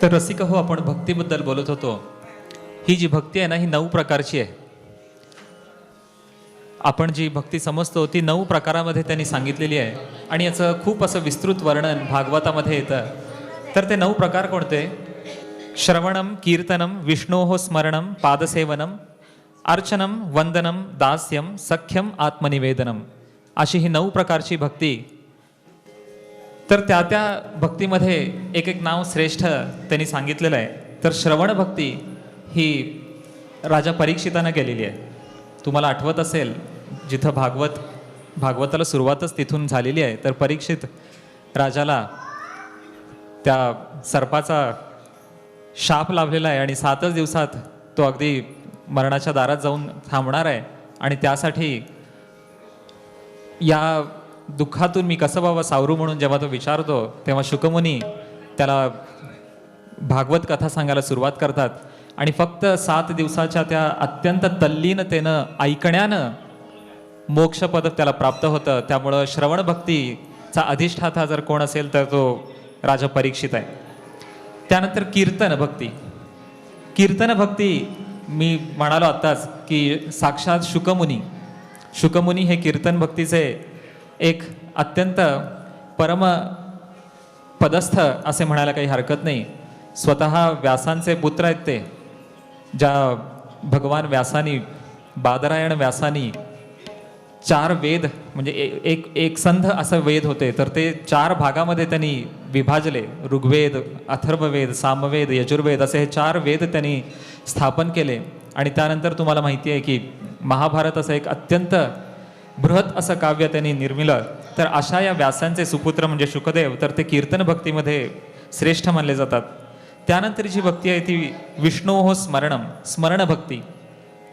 तर रसिक हो, आपण भक्तीबद्दल बोलत होतो. ही जी भक्ती आहे ना, ही 9 प्रकारची आहे. आपण जी भक्ती समजतो ती 9 प्रकारामध्ये त्यांनी सांगितलेली आहे आणि याचं खूप असं विस्तृत वर्णन भागवतामध्ये येतं. तर ते 9 प्रकार कोणते? श्रवणम, कीर्तनम, विष्णोः स्मरणम, पादसेवनम, अर्चनम, वंदनम, दास्यम, सख्यम, आत्मनिवेदनम, अशी ही 9 प्रकारची भक्ती. तर त्या त्या भक्तीमध्ये एक एक नाव श्रेष्ठ त्यांनी सांगितलेलं आहे. तर श्रवण भक्ती ही राजा परीक्षितानं केलेली आहे. तुम्हाला आठवत असेल, जिथं भागवताला सुरुवातच तिथून झालेली आहे. तर परीक्षित राजाला त्या सर्पाचा शाप लाभलेला आहे आणि 7च दिवसात तो अगदी मरणाच्या दारात जाऊन थांबणार आहे. आणि त्यासाठी या दुःखातून मी कसं बाबा सावरू म्हणून जेव्हा तो विचारतो, तेव्हा शुकमुनी त्याला भागवत कथा सांगायला सुरुवात करतात. आणि फक्त 7 दिवसाच्या त्या अत्यंत तल्लीनतेनं ऐकण्यानं मोक्षपद त्याला प्राप्त होतं. त्यामुळं श्रवण भक्तीचा अधिष्ठाता जर कोण असेल तर तो राजा परीक्षित आहे. त्यानंतर कीर्तन भक्ती. कीर्तन भक्ती मी म्हणालो आत्ताच की साक्षात शुकमुनी हे कीर्तन भक्तीचे एक अत्यंत परम पदस्थ असे म्हणायला काही हरकत नाही. स्वतः व्यासांचे पुत्र आहेत ते. ज्या भगवान व्यासानी, बादरायण व्यासानी 4 वेद म्हणजे एक संध असं वेद होते, तर ते 4 भागामध्ये त्यांनी विभाजले. ऋग्वेद, अथर्ववेद, सामवेद, यजुर्वेद असे हे 4 वेद त्यांनी स्थापन केले. आणि त्यानंतर तुम्हाला माहिती आहे की महाभारत असं एक अत्यंत बृहत असं काव्य त्यांनी निर्मिलं. तर अशा या व्यासांचे सुपुत्र म्हणजे शुकदेव, तर ते कीर्तन भक्तीमध्ये श्रेष्ठ मानले जातात. त्यानंतर जी भक्ती आहे ती विष्णोः स्मरणम, स्मरण भक्ती.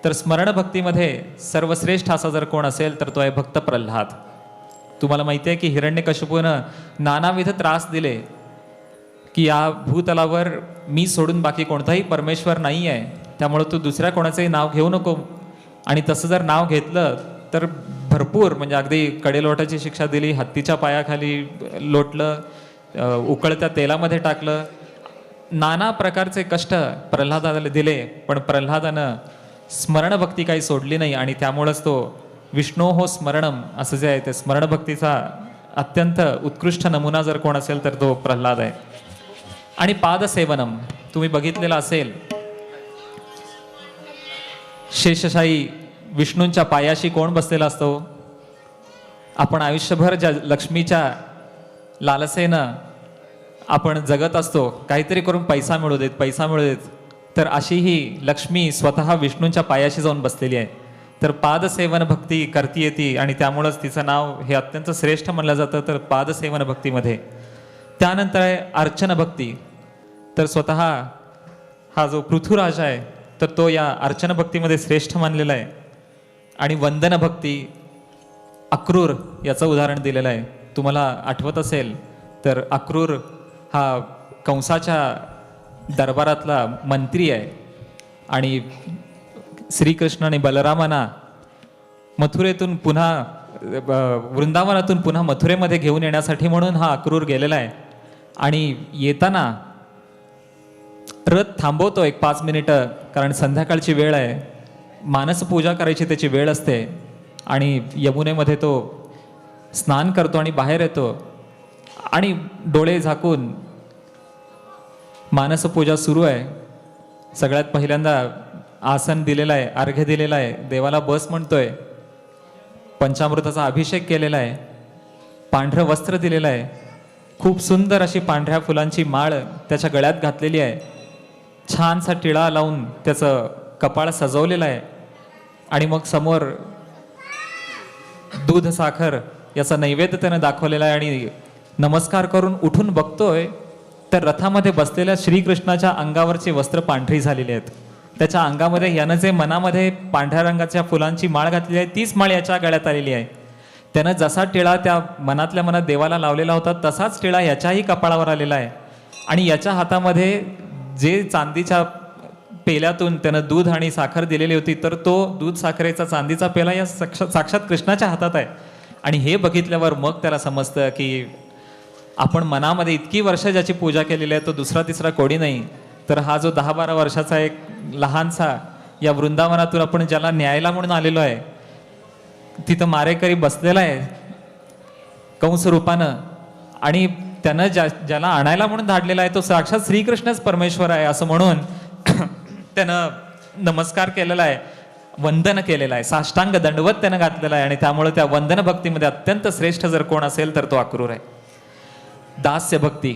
तर स्मरण भक्तीमध्ये सर्वश्रेष्ठ असा जर कोण असेल तर तो आहे भक्त प्रल्हाद. तुम्हाला माहिती आहे की हिरण्यकशिपूनं नानाविध त्रास दिले की या भूतलावर मी सोडून बाकी कोणताही परमेश्वर नाही आहे, त्यामुळे तू दुसऱ्या कोणाचंही नाव घेऊ नको. आणि तसं जर नाव घेतलं तर भरपूर म्हणजे अगदी कडेलोटाची शिक्षा दिली, हत्तीच्या पायाखाली लोटलं, उकळत्या तेलामध्ये टाकलं, नाना प्रकारचे कष्ट प्रल्हादाला दिले. पण प्रल्हादानं स्मरणभक्ती काही सोडली नाही आणि त्यामुळंच तो विष्णोः स्मरणम असं जे आहे ते स्मरणभक्तीचा अत्यंत उत्कृष्ट नमुना जर कोण असेल तर तो प्रल्हाद आहे. आणि पादसेवनम तुम्ही बघितलेलं असेल, शेषशाही विष्णूंच्या पायाशी कोण बसलेला असतो? आपण आयुष्यभर ज्या लक्ष्मीच्या लालसेनं आपण जगत असतो, काहीतरी करून पैसा मिळू देत, तर अशी ही लक्ष्मी स्वतः विष्णूंच्या पायाशी जाऊन बसलेली आहे. तर पादसेवन भक्ती करती येते आणि त्यामुळंच तिचं नाव हे अत्यंत श्रेष्ठ म्हणलं जातं. तर पादसेवन भक्तीमध्ये त्यानंतर आहे अर्चन भक्ती. तर स्वतः हा जो पृथ्वीराज आहे तर तो या अर्चन भक्तीमध्ये श्रेष्ठ मानलेला आहे. आणि वंदन भक्ती, अक्रूर याचं उदाहरण दिलेलं आहे. तुम्हाला आठवत असेल तर अक्रूर हा कंसाच्या दरबारातला मंत्री आहे आणि श्रीकृष्ण आणि बलरामांना मथुरेतून पुन्हा वृंदावनातून पुन्हा मथुरेमध्ये घेऊन येण्यासाठी म्हणून हा अक्रूर गेलेला आहे. आणि येताना रथ थांबवतो एक 5 मिनिटं, कारण संध्याकाळची वेळ आहे, मानस पूजा करायची त्याची वेळ असते. आणि यमुनेमध्ये तो स्नान करतो आणि बाहेर येतो आणि डोळे झाकून मानस पूजा सुरू आहे. सगळ्यात पहिल्यांदा आसन दिलेलं आहे, अर्घ्य दिलेला आहे, देवाला बस म्हणतोय, पंचामृताचा अभिषेक केलेला आहे, पांढरं वस्त्र दिलेलं आहे, खूप सुंदर अशी पांढऱ्या फुलांची माळ त्याच्या गळ्यात घातलेली आहे, छानसा टिळा लावून त्याचं कपाळ सजवलेलं आहे. आणि मग समोर दूध साखर याचा नैवेद्य त्यानं दाखवलेला आहे. आणि नमस्कार करून उठून बघतोय तर रथामध्ये बसलेल्या श्रीकृष्णाच्या अंगावरची वस्त्र पांढरी झालेली आहेत. त्याच्या अंगामध्ये यानं जे मनामध्ये पांढऱ्या रंगाच्या फुलांची माळ घातलेली आहे तीच माळ याच्या गळ्यात आलेली आहे. त्यानं जसा टिळा त्या मनातल्या मनात देवाला लावलेला होता तसाच टिळा याच्याही कपाळावर आलेला आहे. आणि याच्या हातामध्ये जे चांदीच्या पेल्यातून त्यानं दूध आणि साखर दिलेली होती, तर तो दूध साखरेचा चांदीचा पेला या साक्षात कृष्णाच्या हातात आहे. आणि हे बघितल्यावर मग त्याला समजतं की आपण मनामध्ये इतकी वर्ष ज्याची पूजा केलेली आहे तो दुसरा तिसरा कोणी नाही, तर हा जो 10-12 वर्षाचा एक लहानसा या वृंदावनातून आपण ज्याला न्यायला म्हणून आलेलो आहे, तिथं मारेकरी बसलेला आहे कंस रूपानं, आणि त्यानं ज्याला आणायला म्हणून धाडलेला आहे तो साक्षात श्रीकृष्णच परमेश्वर आहे असं म्हणून त्यानं नमस्कार केलेला आहे, वंदन केलेलं आहे, साष्टांग दंडवत त्यानं घातलेला आहे. आणि त्यामुळे त्या वंदन भक्तीमध्ये अत्यंत श्रेष्ठ जर कोण असेल तर तो अक्रूर आहे. दास्य भक्ती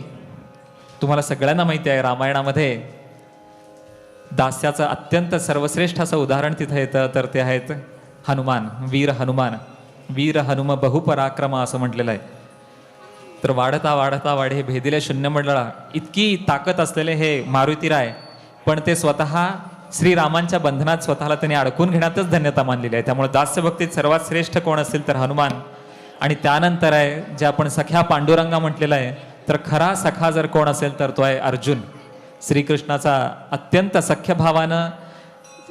तुम्हाला सगळ्यांना माहिती आहे, रामायणामध्ये दास्याचं अत्यंत सर्वश्रेष्ठ असं उदाहरण तिथं येतं, तर ते आहेत हनुमान, वीर हनुमान. वीर हनुम बहुपराक्रम असं म्हटलेलं आहे. तर वाढता वाढता वाढे भेदिले शून्य मंडळा, इतकी ताकद असलेले हे मारुतीराय, पण ते स्वतः श्रीरामांच्या बंधनात स्वतःला त्यांनी अडकून घेण्यातच धन्यता मानलेली आहे. त्यामुळे दास्यभक्तीत सर्वात श्रेष्ठ कोण असेल तर हनुमान. आणि त्यानंतर आहे जे आपण सख्या पांडुरंगा म्हटलेला आहे, तर खरा सखा जर कोण असेल तर तो आहे अर्जुन. श्रीकृष्णाचा अत्यंत सख्य भावानं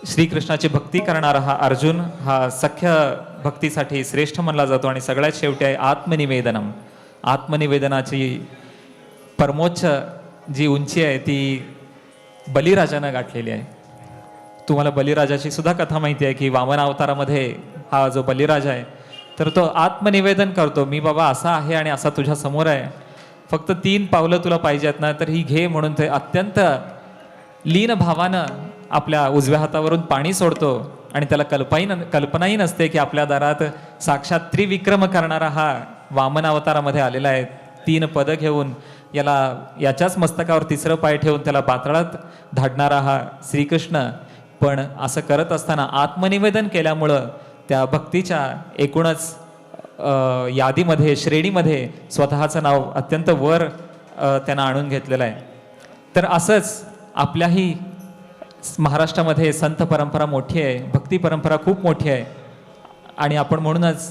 श्रीकृष्णाची भक्ती करणारा हा अर्जुन हा सख्य भक्तीसाठी श्रेष्ठ मानला जातो. आणि सगळ्यात शेवटी आहे आत्मनिवेदनम. आत्मनिवेदनाची परमोच्च जी उंची आहे ती बलिराजानं गाठलेली आहे. तुम्हाला बलिराजाची सुद्धा कथा माहिती आहे की वामन अवतारामध्ये हा जो बलिराजा आहे तर तो आत्मनिवेदन करतो, मी बाबा असा आहे आणि असा तुझ्या समोर आहे, फक्त 3 पावलं तुला पाहिजेत ना तर ही घे, म्हणून ते अत्यंत लीन भावानं आपल्या उजव्या हातावरून पाणी सोडतो. आणि त्याला कल्पनाही नसते की आपल्या दारात साक्षात त्रिविक्रम करणारा हा वामन अवतारामध्ये आलेला आहे. 3 पदं घेऊन याच्याच मस्तकावर 3रं पाय ठेवून त्याला पाताळात धाडणारा हा श्रीकृष्ण. पण असं करत असताना आत्मनिवेदन केल्यामुळं त्या भक्तीच्या एकूणच यादीमध्ये श्रेणीमध्ये स्वतःचं नाव अत्यंत वर त्यानं आणून घेतलेलं आहे. तर असंच आपल्याही महाराष्ट्रामध्ये संत परंपरा मोठी आहे, भक्ती परंपरा खूप मोठी आहे. आणि आपण म्हणूनच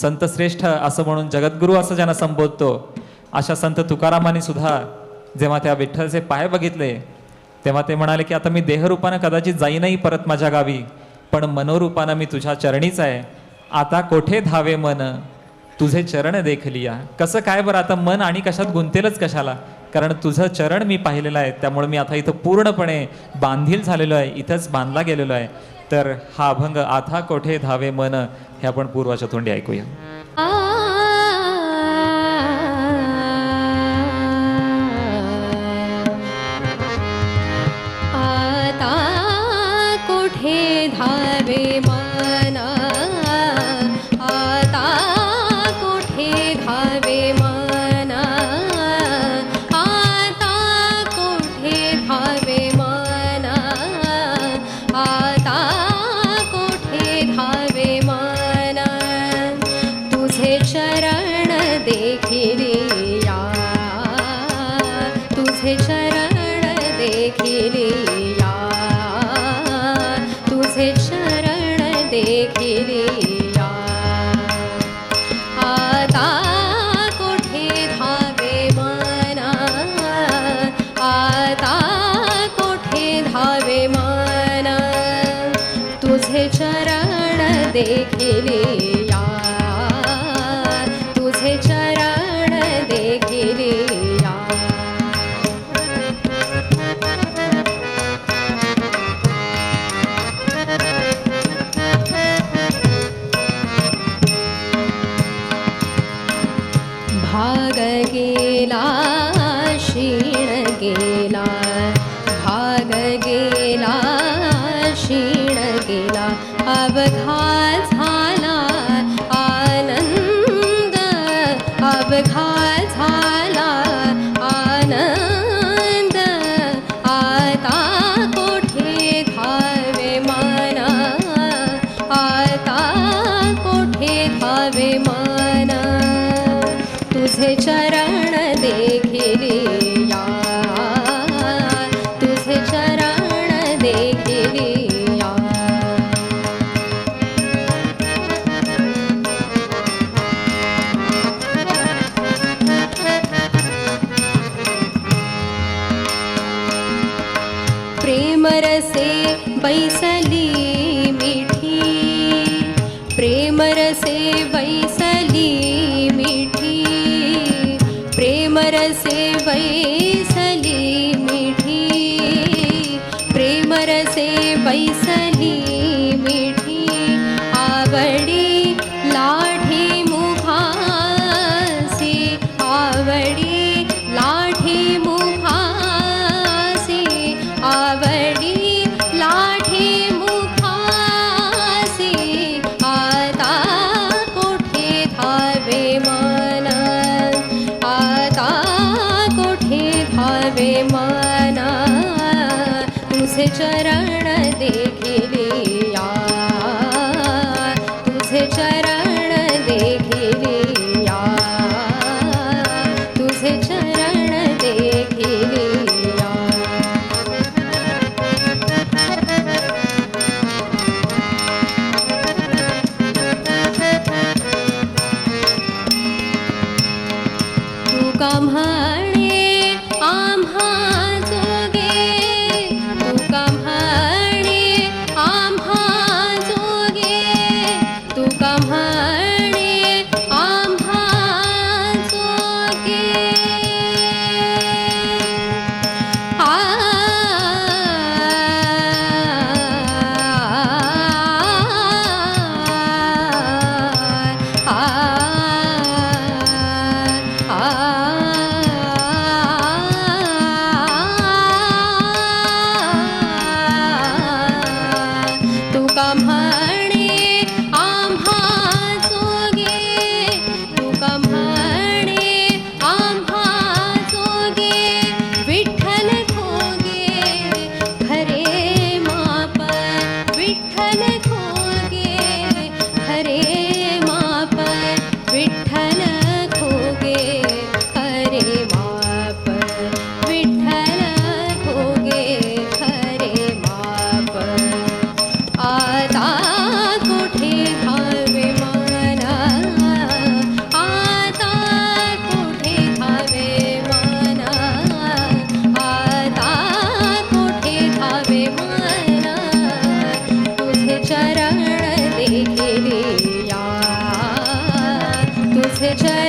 संत श्रेष्ठ असं म्हणून जगद्गुरू असं ज्यांना संबोधतो, अशा संत तुकारामांनी सुद्धा जेव्हा त्या विठ्ठलचे पाय बघितले तेव्हा ते म्हणाले की आता मी देहरूपानं कदाचित जाईनही परत माझ्या गावी, पण मनोरूपानं मी तुझ्या चरणीच आहे. आता कोठे धावे मन तुझे चरण देखलिया. कसं काय बरं, आता मन आणि कशात गुंतेलच कशाला, कारण तुझं चरण मी पाहिलेलं आहे, त्यामुळे मी आता इथं पूर्णपणे बांधील झालेलो आहे, इथंच बांधला गेलेलो आहे. तर हा अभंग आता कोठे धावे मन हे आपण पूर्वाच्या तोंडी ऐकूया. धावे मन आता कोठे धावे मन आता कोठे धावे मन आता कोठे धावे मन तुझे चरण देखिलिया तुझे चरण देखिलिया तुझे चरण देखिलिया आता कोठे धावे मन आता कोठे धावे मन तुझे चरण देखिलिया तुझे चरण देखिलिया. भाग गेला क्षीण गेला भाग गेला क्षीण गेला अवघा झाला आनंद अवघा झाला आनंद आता कोठे धावे मन आता कोठे धावे मन तुझे चरण देखिलिया तुझे चरण देखिलिया. प्रेम रसे बैसली मिठी प्रेम रसे बैसली मिठी प्रेम बैसली मिठी प्रेमरसे बैसली मिठी आवडी लाठी मुखासी आवडी लाठी मुखासी आवडी लाठी मुखासी आता कोठे धावे मन आता कोठे धावे मन तुझे चरण देखिले या तुझे चरण देखिले या तुझे चरण देखिले या तुका म्हणे आम्हा जोगे तुका म्हणे आम्हा जोगे तुका म्हणे आम्हा जोगे आ तुका म्हणे आम्हा जोगे तुका म्हणे आम्हा जोगे विठ्ठल खोगे खरे माप विठ्ठल खोगे खरे माप विठ्ठल खोगे खरे माप विठ्ठल खोगे खरे माप आता कोठे धावे मन आता कोठे धावे मन आता कोठे धावे मन तुझे चरण देखिले या तुझे चरण